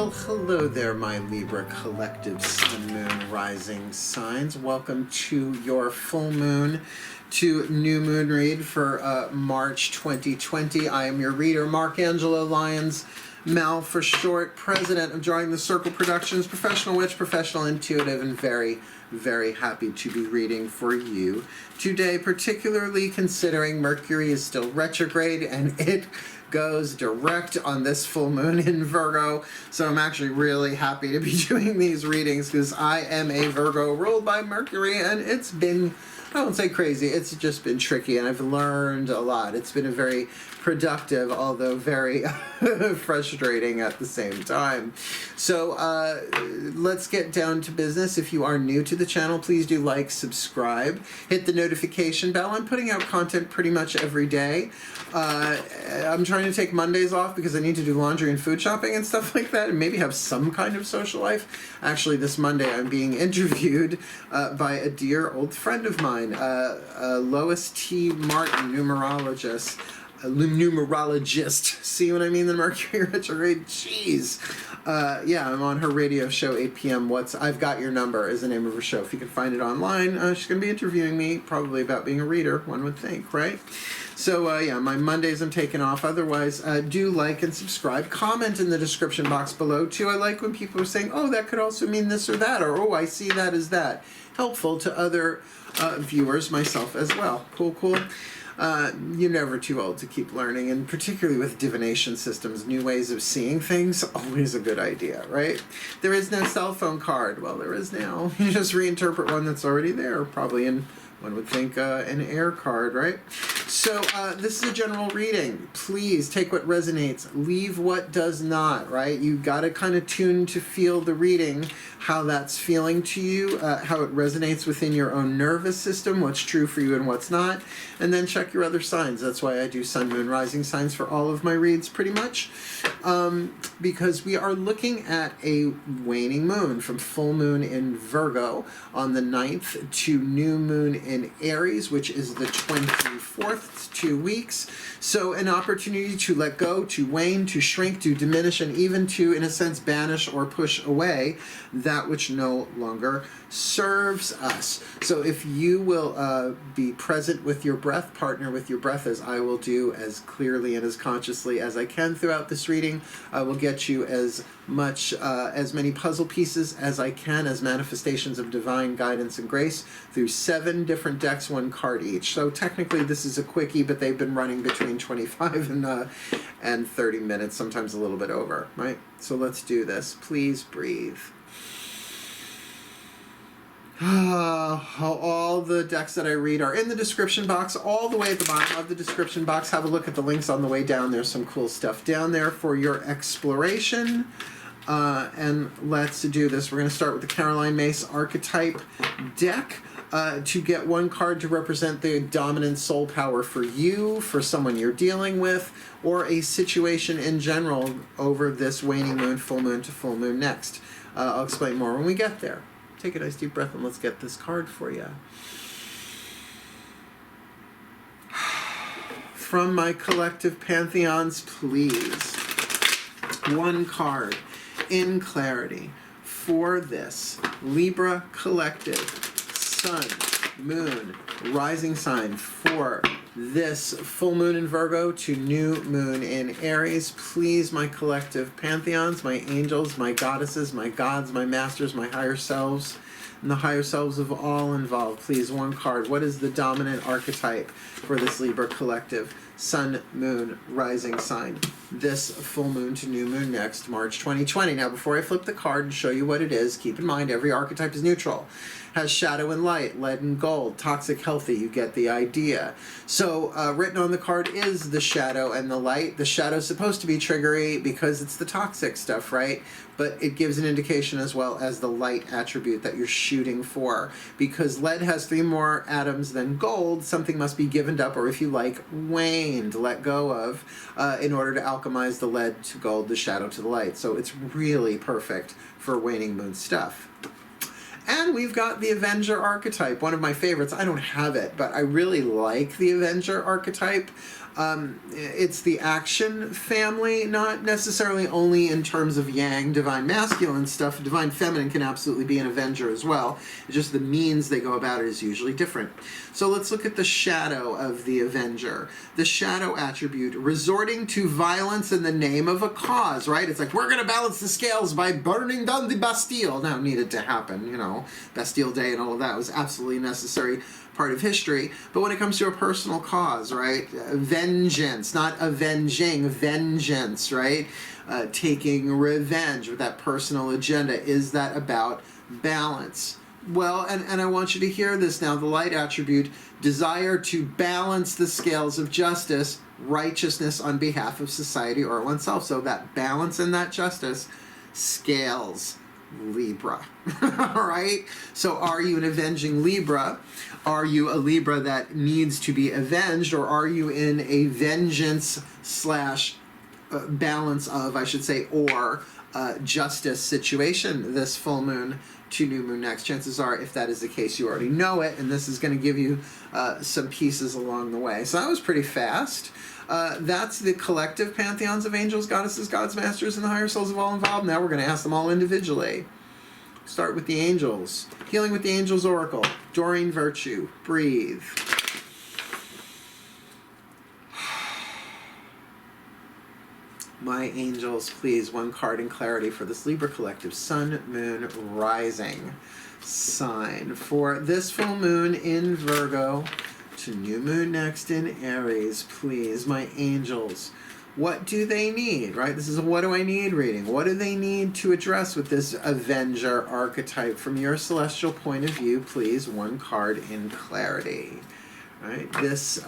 Well, hello there, my Libra collective Sun, Moon, Rising signs. Welcome to your full moon to new moon read for March 2020. I am your reader, Mark Angelo, Lyons, Mal for short, president of DrawingTheCircle Productions, professional witch, professional intuitive, and very, very happy to be reading for you today, particularly considering Mercury is still retrograde and it goes direct on this full moon in Virgo. So I'm actually really happy to be doing these readings because I am a Virgo ruled by Mercury, and it's been, I won't say crazy, it's just been tricky, and I've learned a lot. It's been a very productive, although very frustrating at the same time. So let's get down to business. If you are new to the channel, please do like, subscribe, hit the notification bell. I'm putting out content pretty much every day. I'm trying to take Mondays off because I need to do laundry and food shopping and stuff like that, and maybe have some kind of social life. Actually, this Monday I'm being interviewed by a dear old friend of mine, Lois T. Martin, numerologist. See what I mean? The Mercury retrograde. Jeez. Yeah, I'm on her radio show, 8 p.m. I've Got Your Number is the name of her show. If you can find it online, she's going to be interviewing me, probably about being a reader, one would think, right? So, yeah, my Mondays I'm taking off. Otherwise, do like and subscribe. Comment in the description box below, too. I like when people are saying, oh, that could also mean this or that, or, oh, I see that as that. Helpful to other viewers, myself as well. Cool, cool. You're never too old to keep learning, and particularly with divination systems, new ways of seeing things, always a good idea, right? There is no cell phone card. Well, there is now. You just reinterpret one that's already there, probably in, one would think, an air card, right? So this is a general reading. Please take what resonates, leave what does not, right? You got to kind of tune to feel the reading, how that's feeling to you, how it resonates within your own nervous system, what's true for you and what's not, and then check your other signs. That's why I do Sun, Moon, Rising signs for all of my reads pretty much, because we are looking at a waning moon from full moon in Virgo on the 9th to new moon in Aries, which is the 24th, 2 weeks. So an opportunity to let go, to wane, to shrink, to diminish, and even to, in a sense, banish or push away that which no longer serves us. So if you will be present with your breath, partner with your breath, as I will do as clearly and as consciously as I can throughout this reading, I will get you as much, as many puzzle pieces as I can as manifestations of divine guidance and grace through 7 different decks, 1 card each. So technically this is a quickie, but they've been running between 25 and 30 minutes, sometimes a little bit over, right? So let's do this. Please breathe. All the decks that I read are in the description box, all the way at the bottom of the description box. Have a look at the links on the way down. There's some cool stuff down there for your exploration. And let's do this. We're going to start with the Caroline Myss archetype deck. To get 1 card to represent the dominant soul power for you, for someone you're dealing with, or a situation in general over this waning moon, full moon to full moon next. I'll explain more when we get there. Take a nice deep breath and let's get this card for you. From my collective pantheons, please. 1 card in clarity for this Libra collective Sun, Moon, Rising sign for this full moon in Virgo to new moon in Aries. Please, my collective pantheons, my angels, my goddesses, my gods, my masters, my higher selves, and the higher selves of all involved. Please, 1 card. What is the dominant archetype for this Libra collective Sun, Moon, Rising sign this full moon to new moon next, March 2020? Now, before I flip the card and show you what it is, keep in mind every archetype is neutral. Has shadow and light, lead and gold, toxic, healthy, you get the idea. So written on the card is the shadow and the light. The shadow is supposed to be triggery because it's the toxic stuff, right? But it gives an indication as well as the light attribute that you're shooting for. Because lead has 3 more atoms than gold, something must be given up, or if you like, waned, let go of, in order to alchemize the lead to gold, the shadow to the light. So it's really perfect for waning moon stuff. And we've got the Avenger archetype, one of my favorites. I don't have it, but I really like the Avenger archetype. It's the action family, not necessarily only in terms of yang, divine masculine stuff. Divine feminine can absolutely be an Avenger as well. It's just the means they go about it is usually different. So let's look at the shadow of the Avenger. The shadow attribute, resorting to violence in the name of a cause, right? It's like, we're going to balance the scales by burning down the Bastille. Now, it needed to happen, you know, Bastille Day and all of that was absolutely necessary part of history. But when it comes to a personal cause, right? Vengeance, not avenging, vengeance, right? Taking revenge with that personal agenda. Is that about balance? Well, and I want you to hear this now. The light attribute, desire to balance the scales of justice, righteousness on behalf of society or oneself. So that balance and that justice, scales, Libra. All right? So are you an avenging Libra? Are you a Libra that needs to be avenged, or are you in a vengeance slash balance of, I should say, or justice situation this full moon to new moon next? Chances are, if that is the case, you already know it, and this is going to give you some pieces along the way. So that was pretty fast. That's the collective pantheons of angels, goddesses, gods, masters, and the higher souls of all involved. Now we're going to ask them all individually. Start with the angels. Healing with the Angels Oracle. Doreen Virtue. Breathe. My angels, please, one card in clarity for this Libra collective. Sun, Moon, Rising sign. For this full moon in Virgo to new moon next in Aries, please, my angels. What do they need, right? This is a what do I need reading. What do they need to address with this Avenger archetype? From your celestial point of view, please, one card in clarity. All right, this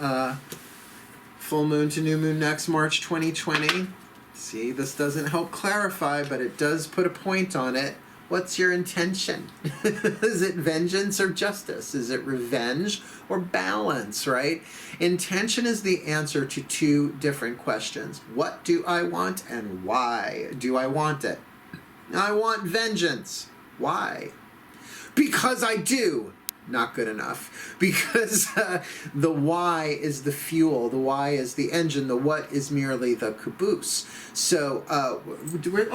full moon to new moon next, March 2020. See, this doesn't help clarify, but it does put a point on it. What's your intention? Is it vengeance or justice? Is it revenge or balance, right? Intention is the answer to two different questions. What do I want and why do I want it? I want vengeance. Why? Because I do. Not good enough. Because the why is the fuel. The why is the engine. The what is merely the caboose. So,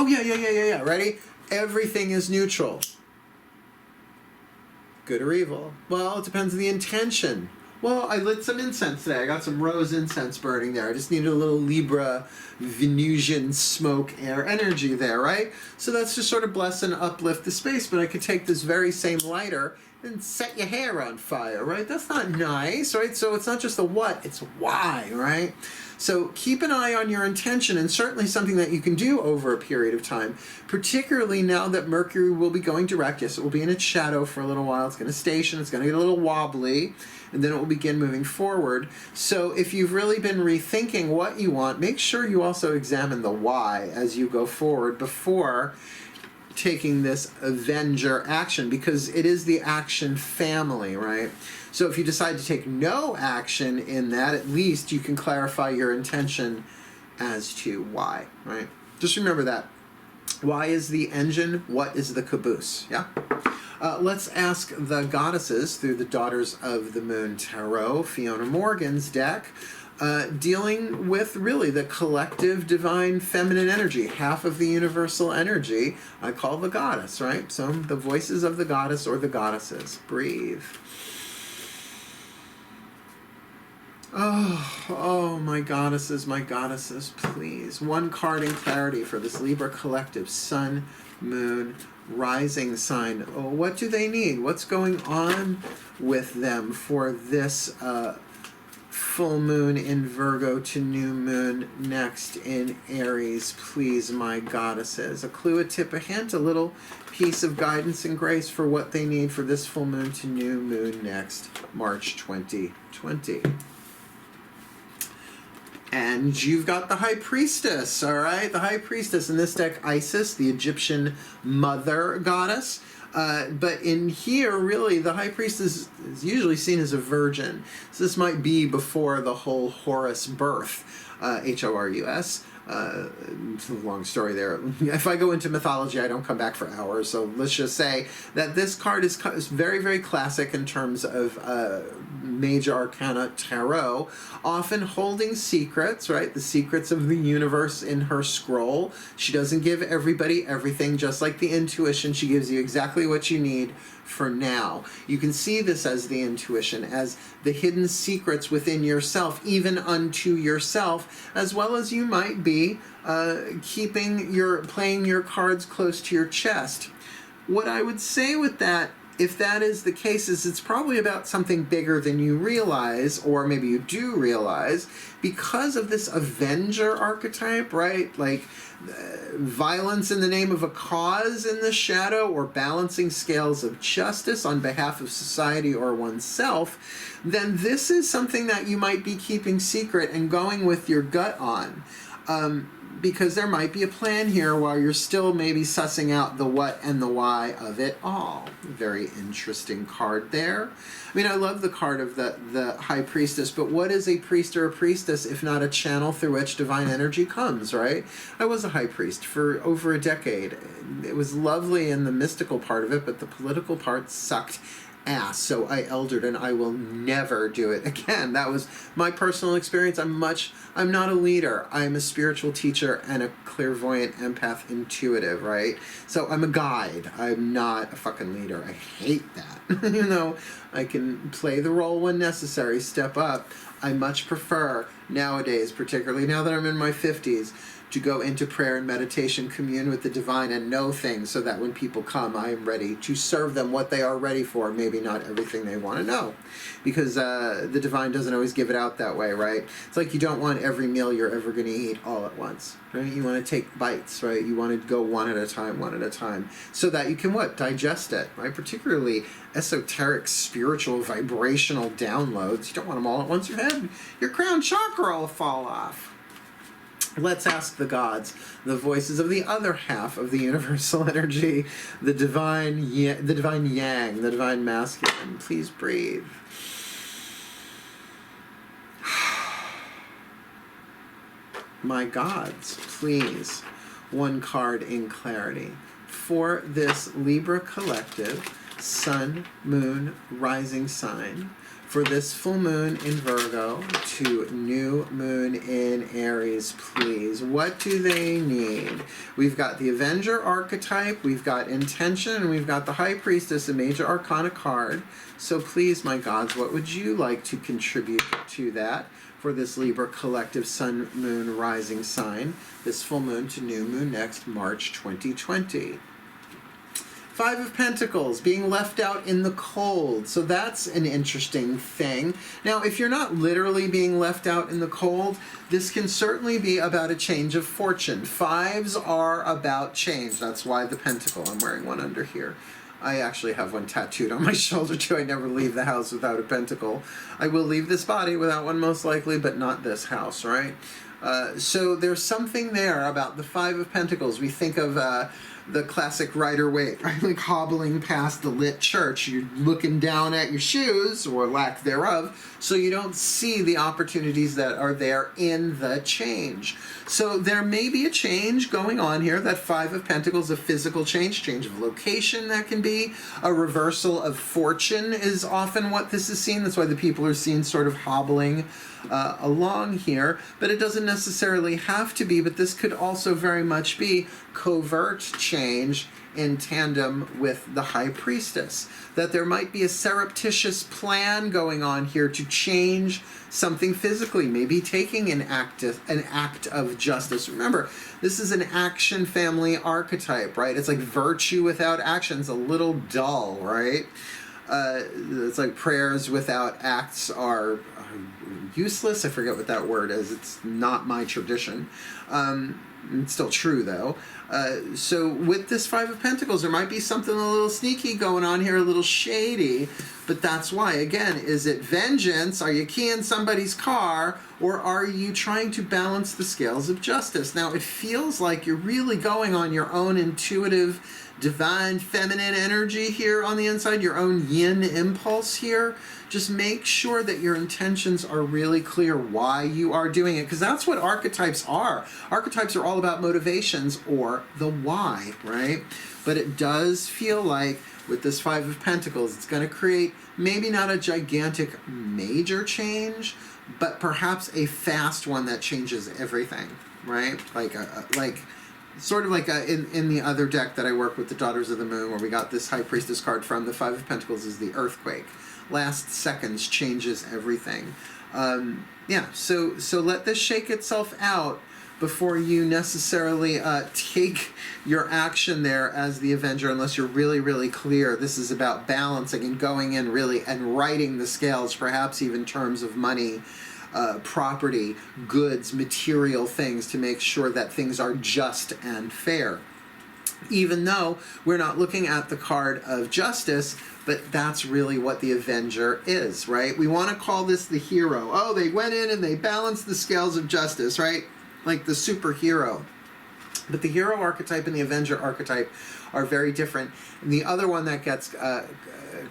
yeah. Ready? Everything is neutral. Good or evil? Well, it depends on the intention. Well, I lit some incense today. I got some rose incense burning there. I just needed a little Libra Venusian smoke air energy there, right? So that's just sort of bless and uplift the space, but I could take this very same lighter and set your hair on fire, right? That's not nice, right? So it's not just the what, it's why, right? So keep an eye on your intention, and certainly something that you can do over a period of time, particularly now that Mercury will be going direct. Yes, it will be in its shadow for a little while. It's going to station. It's going to get a little wobbly, and then it will begin moving forward. So if you've really been rethinking what you want, make sure you also examine the why as you go forward before taking this Avenger action, because it is the action family, right? So if you decide to take no action in that, at least you can clarify your intention as to why, right? Just remember that. Why is the engine? What is the caboose? Yeah? Let's ask the goddesses through the Daughters of the Moon Tarot, Fiona Morgan's deck, dealing with really the collective divine feminine energy, half of the universal energy I call the goddess, right? So the voices of the goddess or the goddesses. Breathe. Oh, my goddesses, please. One card in clarity for this Libra collective. Sun, Moon, Rising sign. Oh, what do they need? What's going on with them for this full moon in Virgo to new moon next in Aries? Please, my goddesses. A clue, a tip, a hint, a little piece of guidance and grace for what they need for this full moon to new moon next, March 2020. And you've got the High Priestess, all right? The High Priestess in this deck, Isis, the Egyptian mother goddess. But in here, really, the High Priestess is usually seen as a virgin. So this might be before the whole Horus birth, Horus. Long story there. If I go into mythology, I don't come back for hours. So let's just say that this card is very, very classic in terms of major arcana tarot, often holding secrets, right? The secrets of the universe in her scroll. She doesn't give everybody everything, just like the intuition. She gives you exactly what you need for now. You can see this as the intuition, as the hidden secrets within yourself, even unto yourself, as well as you might be playing your cards close to your chest. What I would say with that, if that is the case, is it's probably about something bigger than you realize, or maybe you do realize, because of this Avenger archetype, right? Like violence in the name of a cause in the shadow, or balancing scales of justice on behalf of society or oneself, then this is something that you might be keeping secret and going with your gut on. Because there might be a plan here while you're still maybe sussing out the what and the why of it all. Very interesting card there. I mean, I love the card of the High Priestess, but what is a priest or a priestess if not a channel through which divine energy comes, right? I was a high priest for over a decade. It was lovely in the mystical part of it, but the political part sucked ass. So I eldered, and I will never do it again. That was my personal experience. I'm not a leader. I'm a spiritual teacher and a clairvoyant empath intuitive, right? So I'm a guide. I'm not a fucking leader. I hate that. You know, I can play the role when necessary, step up. I much prefer nowadays, particularly now that I'm in my 50s, to go into prayer and meditation, commune with the divine, and know things so that when people come, I am ready to serve them what they are ready for, maybe not everything they want to know. Because the divine doesn't always give it out that way, right? It's like you don't want every meal you're ever going to eat all at once, right? You want to take bites, right? You want to go one at a time, so that you can what? Digest it, right? Particularly esoteric, spiritual, vibrational downloads. You don't want them all at once. Your crown chakra will fall off. Let's ask the gods, the voices of the other half of the universal energy, the divine yang, the divine masculine. Please breathe. My gods, please, one card in clarity. For this Libra collective, sun, moon, rising sign, for this full moon in Virgo to new moon in Aries, please. What do they need? We've got the Avenger archetype, we've got intention, and we've got the High Priestess, a major arcana card. So please, my gods, what would you like to contribute to that for this Libra collective sun, moon, rising sign, this full moon to new moon next March 2020? Five of Pentacles, being left out in the cold. So that's an interesting thing. Now, if you're not literally being left out in the cold, this can certainly be about a change of fortune. Fives are about change. That's why the Pentacle. I'm wearing one under here. I actually have one tattooed on my shoulder, too. I never leave the house without a pentacle. I will leave this body without one, most likely, but not this house, right? So there's something there about the Five of Pentacles. We think of the classic Rider-Waite, right? Like hobbling past the lit church. You're looking down at your shoes, or lack thereof, so you don't see the opportunities that are there in the change. So there may be a change going on here. That Five of Pentacles, a physical change of location that can be. A reversal of fortune is often what this is seen. That's why the people are seen sort of hobbling along here, but it doesn't necessarily have to be, but this could also very much be covert change in tandem with the High Priestess. That there might be a surreptitious plan going on here to change something physically, maybe taking an act of justice. Remember, this is an action family archetype, right? It's like virtue without action is a little dull, right? It's like prayers without acts are useless. I forget what that word is. It's not my tradition. It's still true, though. So with this Five of Pentacles, there might be something a little sneaky going on here, a little shady, But that's why, again, is it vengeance? Are you keying somebody's car? Or are you trying to balance the scales of justice? Now, it feels like you're really going on your own intuitive, divine, feminine energy here on the inside, your own yin impulse here. Just make sure that your intentions are really clear why you are doing it, because that's what archetypes are. Archetypes are all about motivations or the why, right? But it does feel like with this Five of Pentacles, it's going to create maybe not a gigantic major change, but perhaps a fast one that changes everything, right? Like sort of like in the other deck that I work with, the Daughters of the Moon, where we got this High Priestess card from, the Five of Pentacles is the earthquake. Last seconds changes everything. Yeah, so let this shake itself out before you necessarily take your action there as the Avenger, unless you're really, really clear. This is about balancing and going in really and righting the scales, perhaps even terms of money, property, goods, material things, to make sure that things are just and fair. Even though we're not looking at the card of justice, but that's really what the Avenger is, right? We want to call this the hero. Oh, they went in and they balanced the scales of justice, right? Like the superhero. But the hero archetype and the Avenger archetype are very different. And the other one that gets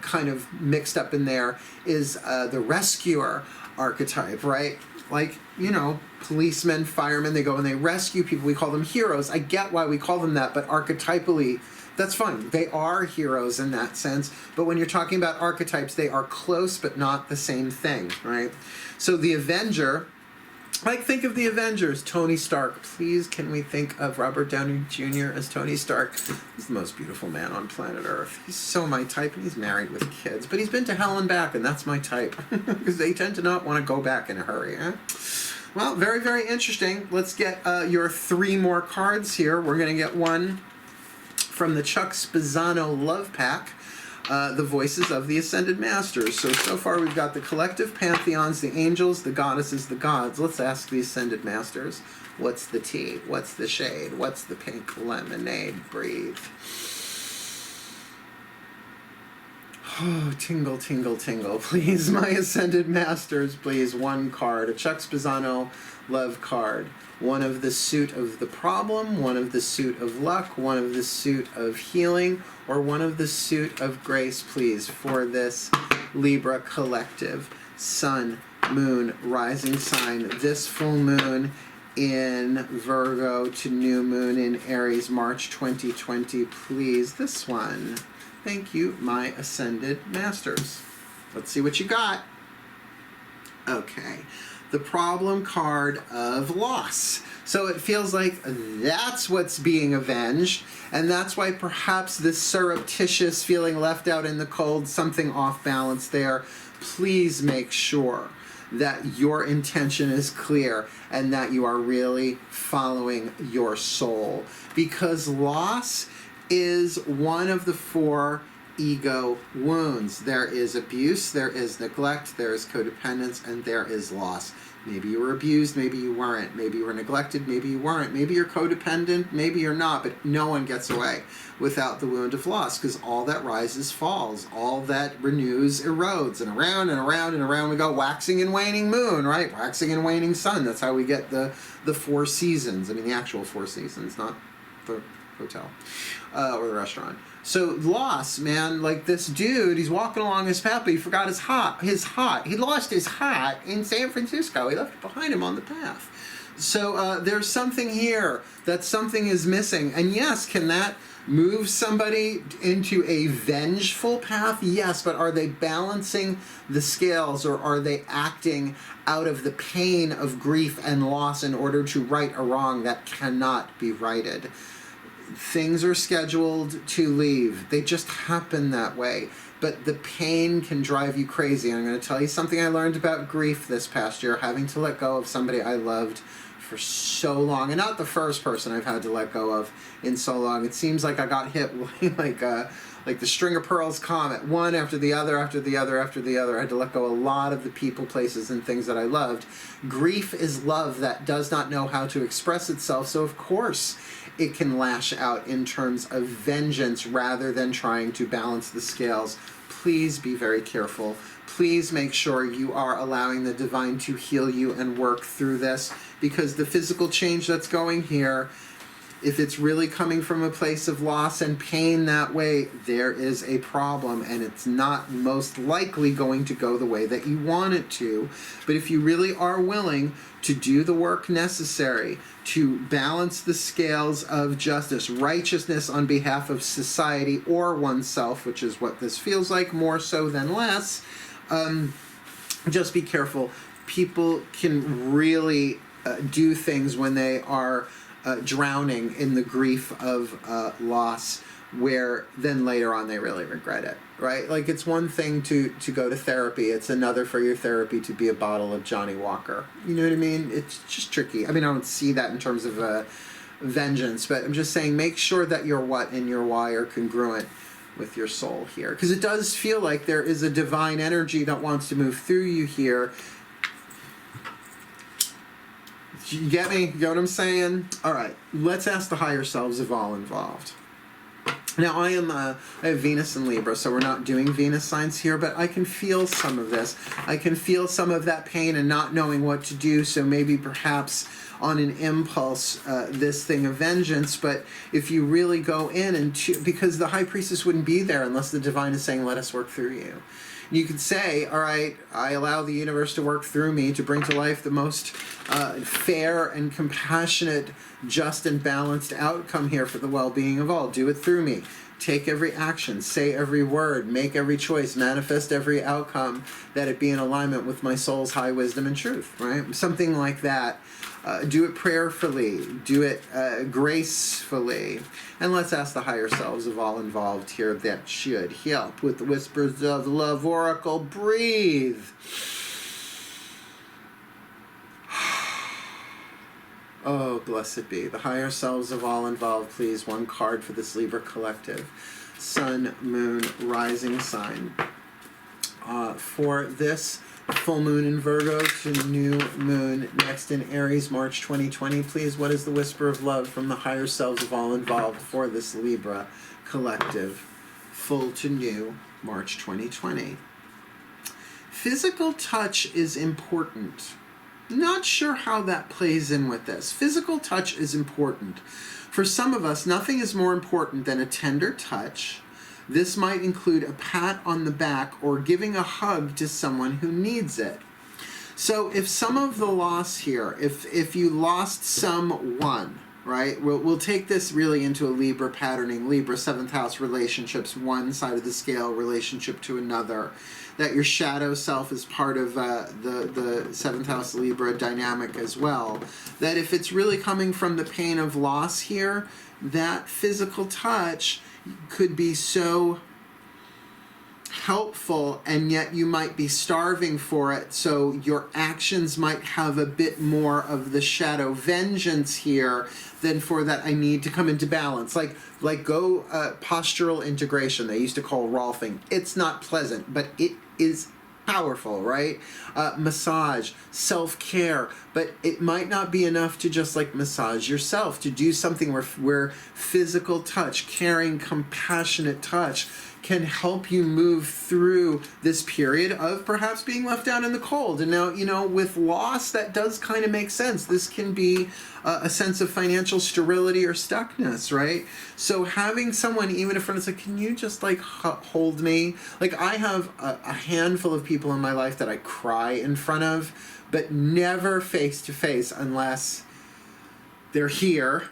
kind of mixed up in there is the rescuer archetype, right? Like, you know, policemen, firemen, they go and they rescue people. We call them heroes. I get why we call them that, but archetypally, that's fine. They are heroes in that sense. But when you're talking about archetypes, they are close but not the same thing, right? So the Avenger, like, think of the Avengers. Tony Stark. Please, can we think of Robert Downey Jr. as Tony Stark? He's the most beautiful man on planet Earth. He's so my type, and he's married with kids. But he's been to hell and back, and that's my type. Because they tend to not want to go back in a hurry. Eh? Well, very, very interesting. Let's get your 3 more cards here. We're going to get one from the Chuck Spezzano Love Pack. The Voices of the Ascended Masters. So far we've got the collective pantheons, the angels, the goddesses, the gods. Let's ask the Ascended Masters, what's the tea? What's the shade? What's the pink lemonade? Breathe. Oh, tingle, tingle, tingle. Please, my Ascended Masters, please. One card, a Chuck Spezzano Love card. One of the suit of the problem, one of the suit of luck, one of the suit of healing, or one of the suit of grace, please, for this Libra collective. Sun, moon, rising sign, this full moon in Virgo to new moon in Aries, March 2020, please. This one. Thank you, my Ascended Masters. Let's see what you got. Okay. The problem card of loss. So it feels like that's what's being avenged, and that's why perhaps this surreptitious feeling left out in the cold, something off balance there. Please make sure that your intention is clear and that you are really following your soul, because loss is one of the 4 ego wounds. There is abuse, there is neglect, there is codependence, and there is loss. Maybe you were abused, maybe you weren't. Maybe you were neglected, maybe you weren't. Maybe you're codependent, maybe you're not, but no one gets away without the wound of loss, because all that rises falls, all that renews erodes, and around and around and around we go, waxing and waning moon, right? Waxing and waning sun. That's how we get the 4 seasons. I mean, the actual 4 seasons, not the hotel or the restaurant. So loss, man, like this dude, he's walking along his path, but he forgot his hat. He lost his hat in San Francisco. He left it behind him on the path. So there's something here that something is missing. And yes, can that move somebody into a vengeful path? Yes, but are they balancing the scales, or are they acting out of the pain of grief and loss in order to right a wrong that cannot be righted? Things are scheduled to leave. They just happen that way. But the pain can drive you crazy. And I'm going to tell you something I learned about grief this past year, having to let go of somebody I loved for so long. And not the first person I've had to let go of in so long. It seems like I got hit like like the string of pearls comet, one after the other, after the other, after the other. I had to let go a lot of the people, places, and things that I loved. Grief is love that does not know how to express itself, so of course it can lash out in terms of vengeance rather than trying to balance the scales. Please be very careful. Please make sure you are allowing the divine to heal you and work through this, because the physical change that's going here, if it's really coming from a place of loss and pain that way, there is a problem, and it's not most likely going to go the way that you want it to. But if you really are willing to do the work necessary to balance the scales of justice, righteousness on behalf of society or oneself, which is what this feels like more so than less, just be careful. People can really do things when they are drowning in the grief of loss, where then later on they really regret it, right? Like, it's one thing to go to therapy. It's another for your therapy to be a bottle of Johnny Walker. You know what I mean? It's just tricky. I mean, I don't see that in terms of vengeance, but I'm just saying, make sure that your what and your why are congruent with your soul here. Because it does feel like there is a divine energy that wants to move through you here. You get me? You get what I'm saying? All right, let's ask the higher selves of all involved. Now, I have Venus in Libra, so we're not doing Venus signs here, but I can feel some of this. I can feel some of that pain and not knowing what to do, so maybe perhaps on an impulse, this thing of vengeance. But if you really go in and because the High Priestess wouldn't be there unless the divine is saying, let us work through you. You could say, all right, I allow the universe to work through me to bring to life the most fair and compassionate, just and balanced outcome here for the well-being of all. Do it through me. Take every action, say every word, make every choice, manifest every outcome, that it be in alignment with my soul's high wisdom and truth, right? Something like that. Do it prayerfully, do it gracefully. And let's ask the higher selves of all involved here that should help with the whispers of the love oracle. Breathe. Oh, blessed be. The higher selves of all involved, please. One card for this Libra collective. Sun, moon, rising sign. For this full moon in Virgo to new moon next in Aries, March 2020, please, what is the whisper of love from the higher selves of all involved for this Libra collective, full to new, March 2020? Physical touch is important. Not sure how that plays in with this. Physical touch is important. For some of us, nothing is more important than a tender touch. This might include a pat on the back or giving a hug to someone who needs it. So if some of the loss here, if you lost someone, right, we'll take this really into a Libra patterning, Libra 7th house relationships, one side of the scale, relationship to another, that your shadow self is part of the 7th house Libra dynamic as well, that if it's really coming from the pain of loss here, that physical touch could be so helpful, and yet you might be starving for it, so your actions might have a bit more of the shadow vengeance here than for that I need to come into balance. Like go postural integration, they used to call Rolfing. It's not pleasant, but it is powerful, right? Massage, self-care, but it might not be enough to just like massage yourself, to do something where physical touch, caring, compassionate touch can help you move through this period of perhaps being left down in the cold. And now, you know, with loss, that does kind of make sense. This can be a sense of financial sterility or stuckness, right? So having someone, even if it's like, can you just like hold me? Like, I have a handful of people in my life that I cry in front of, but never face to face unless they're here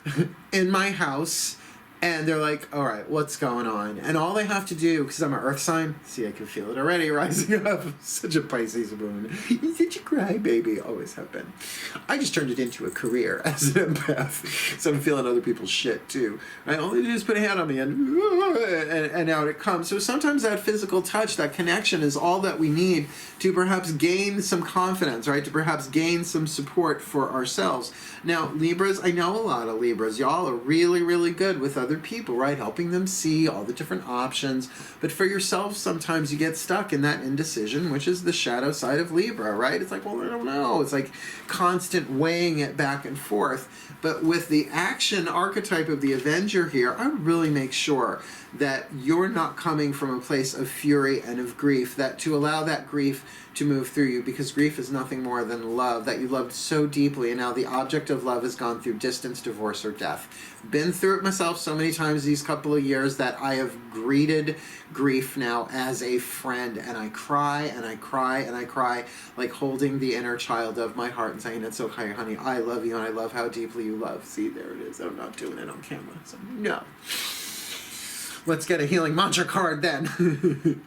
in my house. And they're like, all right, what's going on? And all they have to do, because I'm an earth sign, see, I can feel it already rising up. Such a Pisces moon. You're such a crybaby. Always have been. I just turned it into a career as an empath. So I'm feeling other people's shit too. Right? All they do is put a hand on me and out it comes. So sometimes that physical touch, that connection is all that we need to perhaps gain some confidence, right? To perhaps gain some support for ourselves. Now, Libras, I know a lot of Libras. Y'all are really, really good with other other people, right? Helping them see all the different options. But for yourself, sometimes you get stuck in that indecision, which is the shadow side of Libra, right? It's like, well, I don't know. It's like constant weighing it back and forth. But with the action archetype of the Avenger here, I would really make sure that you're not coming from a place of fury and of grief, that to allow that grief to move through you, because grief is nothing more than love that you loved so deeply, and now the object of love has gone through distance, divorce, or death. Been through it myself so many times these couple of years that I have greeted grief now as a friend, and I cry and I cry and I cry, like holding the inner child of my heart and saying, it's okay, honey, I love you and I love how deeply you love. See, there it is. I'm not doing it on camera. So, no. Let's get a healing mantra card then.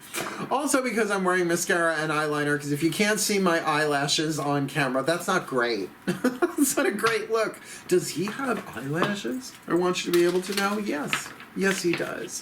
Also, because I'm wearing mascara and eyeliner, because if you can't see my eyelashes on camera, that's not great. That's not a great look. Does he have eyelashes? I want you to be able to know. Yes. Yes, he does.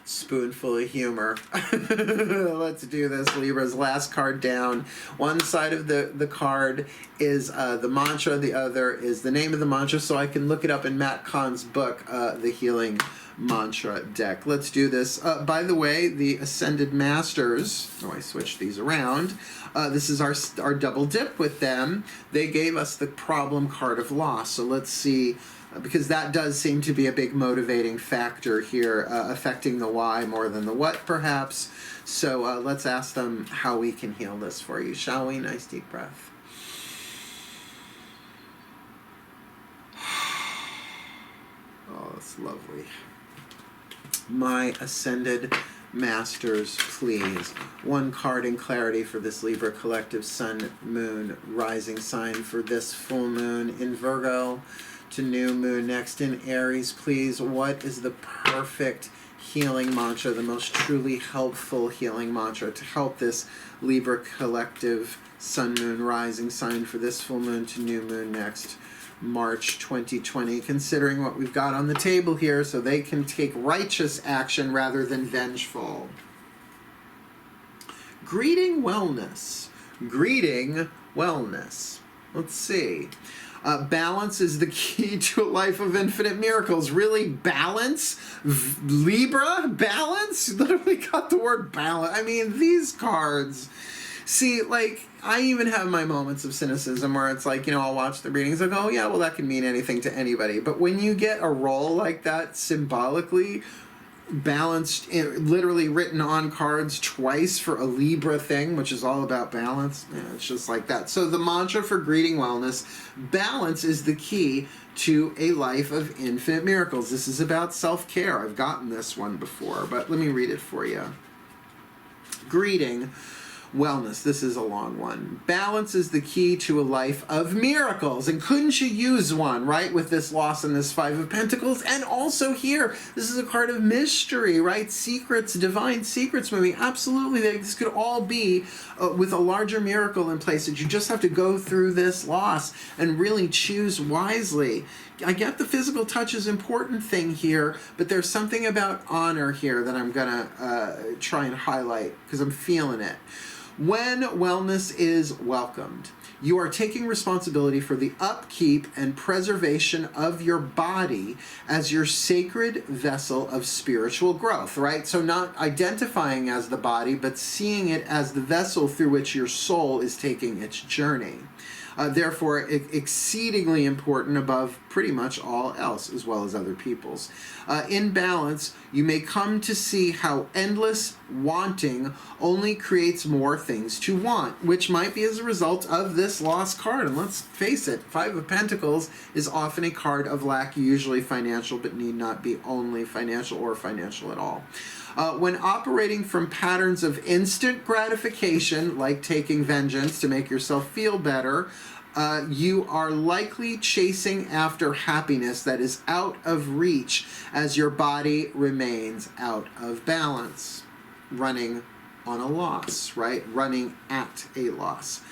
Spoonful of humor. Let's do this. Libra's last card down. One side of the card is the mantra. The other is the name of the mantra, so I can look it up in Matt Kahn's book, The Healing Mantra Deck. Let's do this. By the way, the Ascended Masters, I switched these around. This is our double dip with them. They gave us the problem card of loss. So let's see, because that does seem to be a big motivating factor here, affecting the why more than the what, perhaps. So let's ask them how we can heal this for you, shall we? Nice deep breath. Oh, that's lovely. My Ascended Masters, please. One card in clarity for this Libra collective sun, moon, rising sign for this full moon in Virgo to new moon next in Aries, please. What is the perfect healing mantra, the most truly helpful healing mantra to help this Libra collective sun, moon, rising sign for this full moon to new moon next March 2020, considering what we've got on the table here, so they can take righteous action rather than vengeful. Greeting wellness. Greeting wellness. Let's see. Balance is the key to a life of infinite miracles. Really? Balance? Libra? Balance? Literally got the word balance. I mean, these cards. See, like, I even have my moments of cynicism where it's like, you know, I'll watch the readings and go, oh, yeah, well, that can mean anything to anybody. But when you get a role like that symbolically balanced, literally written on cards twice for a Libra thing, which is all about balance, yeah, it's just like that. So the mantra for greeting wellness, balance is the key to a life of infinite miracles. This is about self-care. I've gotten this one before, but let me read it for you. Greeting wellness. This is a long one. Balance is the key to a life of miracles. And couldn't you use one, right, with this loss and this Five of Pentacles? And also here, this is a card of mystery, right? Secrets, divine secrets moving. Absolutely. This could all be with a larger miracle in place, that you just have to go through this loss and really choose wisely. I get the physical touch is an important thing here, but there's something about honor here that I'm going to try and highlight because I'm feeling it. When wellness is welcomed, you are taking responsibility for the upkeep and preservation of your body as your sacred vessel of spiritual growth, right? So not identifying as the body, but seeing it as the vessel through which your soul is taking its journey. Therefore, exceedingly important above pretty much all else, as well as other people's. In balance, you may come to see how endless wanting only creates more things to want, which might be as a result of this lost card. And let's face it, Five of Pentacles is often a card of lack, usually financial, but need not be only financial or financial at all. When operating from patterns of instant gratification, like taking vengeance to make yourself feel better, you are likely chasing after happiness that is out of reach as your body remains out of balance. Running on a loss, right? Running at a loss.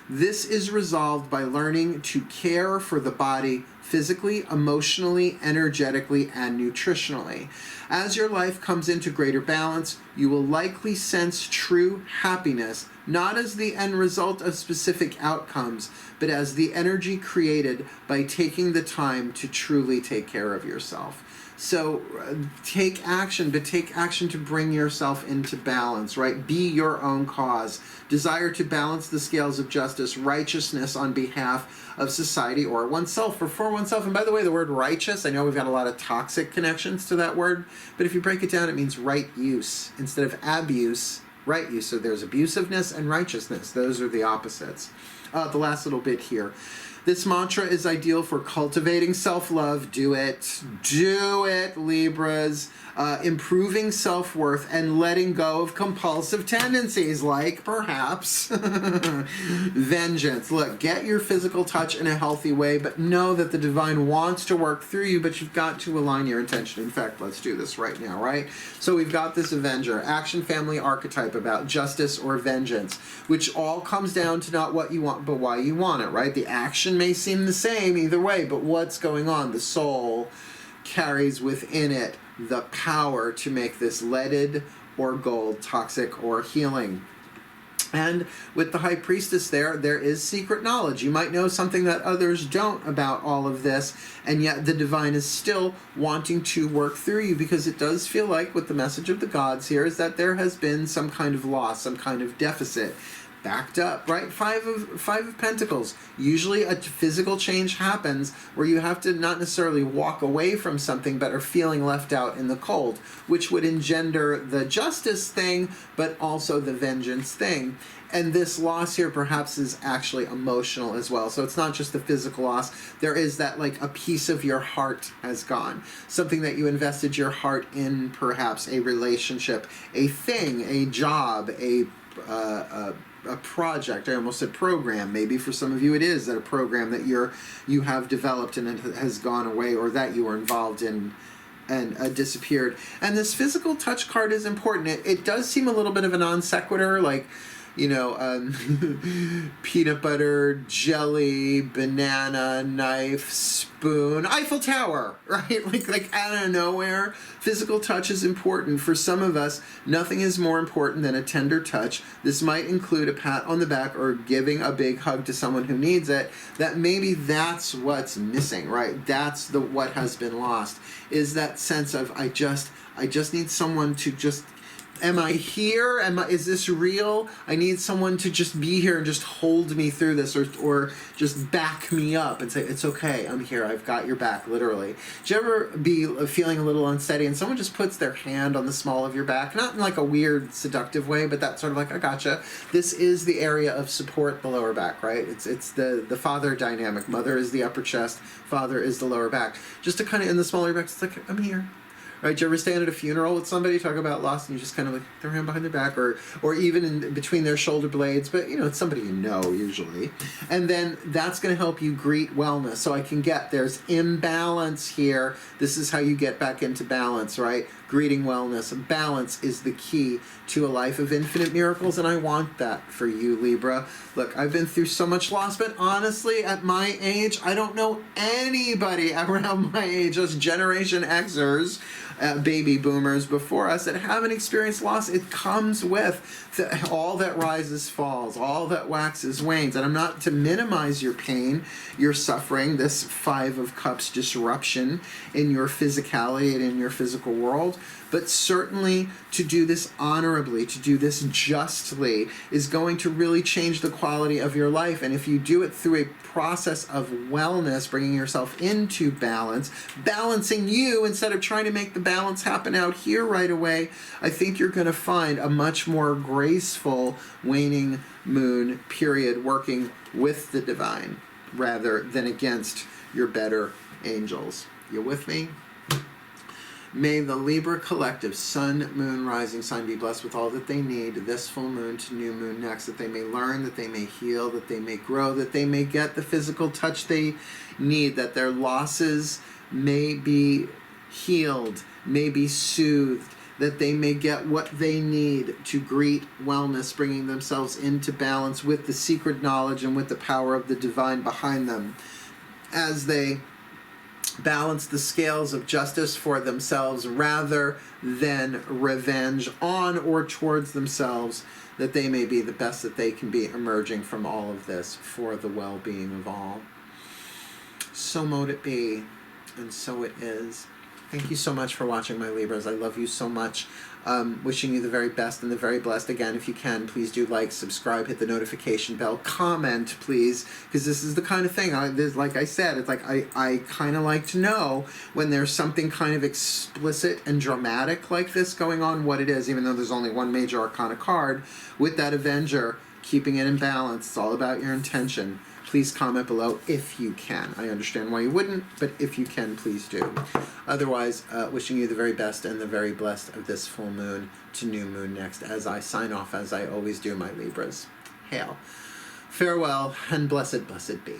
This is resolved by learning to care for the body physically, emotionally, energetically, and nutritionally. As your life comes into greater balance, you will likely sense true happiness, not as the end result of specific outcomes, but as the energy created by taking the time to truly take care of yourself. So take action, but take action to bring yourself into balance, right? Be your own cause. Desire to balance the scales of justice, righteousness on behalf of society or oneself, or for oneself. And by the way, the word righteous, I know we've got a lot of toxic connections to that word, but if you break it down, it means right use. Instead of abuse, right use. So there's abusiveness and righteousness. Those are the opposites. The last little bit here. This mantra is ideal for cultivating self-love. Do it. Do it, Libras. Improving self-worth and letting go of compulsive tendencies like, perhaps, vengeance. Look, get your physical touch in a healthy way, but know that the divine wants to work through you, but you've got to align your intention. In fact, let's do this right now, right? So we've got this Avenger, action family archetype about justice or vengeance, which all comes down to not what you want, but why you want it, right? The action may seem the same either way, but what's going on? The soul carries within it the power to make this leaded or gold, toxic or healing. And with the High Priestess there is secret knowledge. You might know something that others don't about all of this, and yet the divine is still wanting to work through you, because it does feel like, with the message of the gods here, is that there has been some kind of loss, some kind of deficit. Backed up, right? Five of Pentacles. Usually a physical change happens where you have to not necessarily walk away from something, but are feeling left out in the cold, which would engender the justice thing, but also the vengeance thing. And this loss here perhaps is actually emotional as well. So it's not just the physical loss. There is that, like, a piece of your heart has gone. Something that you invested your heart in, perhaps a relationship, a thing, a job, a project. I almost said program. Maybe for some of you it is that a program that you have developed and it has gone away, or that you were involved in and disappeared. And this physical touch card is important. It does seem a little bit of a non sequitur, like, you know, peanut butter, jelly, banana, knife, spoon, Eiffel Tower, right? Like out of nowhere. Physical touch is important. For some of us, nothing is more important than a tender touch. This might include a pat on the back or giving a big hug to someone who needs it. That maybe that's what's missing, right? That's what has been lost, is that sense of, I just need someone to just, am I here? Is this real? I need someone to just be here and just hold me through this, or just back me up and say, it's okay, I'm here, I've got your back, literally. Do you ever be feeling a little unsteady and someone just puts their hand on the small of your back? Not in like a weird, seductive way, but that sort of like, I gotcha. This is the area of support, the lower back, right? It's the father dynamic. Mother is the upper chest, father is the lower back. Just to kind of, in the smaller back, it's like, I'm here. Right, do you ever stand at a funeral with somebody, talk about loss, and you just kind of like their hand behind their back, or even in between their shoulder blades, but you know, it's somebody you know usually. And then that's going to help you greet wellness. So I can get, there's imbalance here. This is how you get back into balance, right? Greeting wellness. Balance is the key to a life of infinite miracles, and I want that for you, Libra. Look, I've been through so much loss, but honestly, at my age, I don't know anybody around my age, those Generation Xers, baby boomers before us, that haven't experienced loss. It comes with all that rises falls, all that waxes wanes. And I'm not to minimize your pain, your suffering, this Five of Cups disruption in your physicality and in your physical world, but certainly to do this honorably, to do this justly, is going to really change the quality of your life. And if you do it through a process of wellness, bringing yourself into balance, balancing you instead of trying to make the balance happen out here right away, I think you're going to find a much more graceful waning moon period, working with the divine rather than against your better angels. You with me? May the Libra collective, sun, moon, rising sign, be blessed with all that they need this full moon to new moon next, that they may learn, that they may heal, that they may grow, that they may get the physical touch they need, that their losses may be healed, may be soothed, that they may get what they need to greet wellness, bringing themselves into balance with the secret knowledge and with the power of the divine behind them, as they balance the scales of justice for themselves rather than revenge on or towards themselves, that they may be the best that they can be, emerging from all of this for the well-being of all. So mote it be, and so it is. Thank you so much for watching, my Libras. I love you so much. Wishing you the very best and the very blessed. Again, if you can, please do like, subscribe, hit the notification bell, comment, please, because this is the kind of thing, like I said, it's like I kind of like to know when there's something kind of explicit and dramatic like this going on, what it is, even though there's only one major arcana card. With that Avenger, keeping it in balance, it's all about your intention. Please comment below if you can. I understand why you wouldn't, but if you can, please do. Otherwise, wishing you the very best and the very blessed of this full moon to new moon next, as I sign off, as I always do, my Libras. Hail. Farewell, and blessed, blessed be.